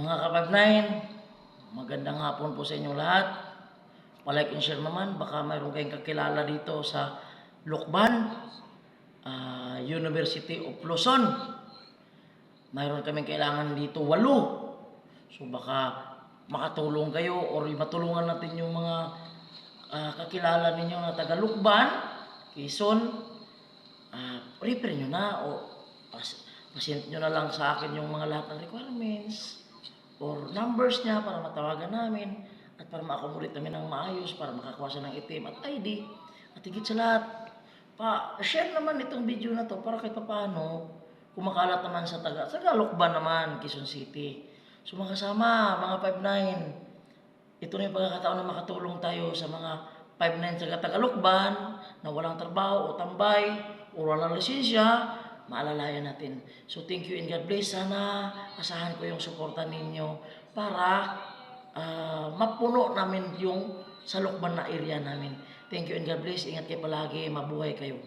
Mga ka-59, magandang hapon po sa inyong lahat. Palike and share naman, baka mayroon kayong kakilala dito sa Lucban, University of Luzon. Mayroon kaming kailangan dito 8. So baka makatulong kayo or matulungan natin yung mga kakilala ninyo na taga Lucban, Quezon. Refer nyo na o pasent nyo na lang sa akin yung mga lahat ng requirements or numbers niya para matawagan namin at para ma-accommodate namin ng maayos para makakuha siya ng itim at ID. At higit sa lahat, share naman itong video na to para kahit paano kumakalat naman sa Lucban naman, Quezon City. So makasama, mga 59, ito na yung pagkakataon na makatulong tayo sa mga 59 sa taga Lucban na walang trabaho o tambay o walang lisensya, maalalayan natin. So thank you and God bless. Sana asahan ko yung suporta ninyo para mapuno namin yung sa Lucban na area namin. Thank you and God bless. Ingat kayo palagi. Mabuhay kayo.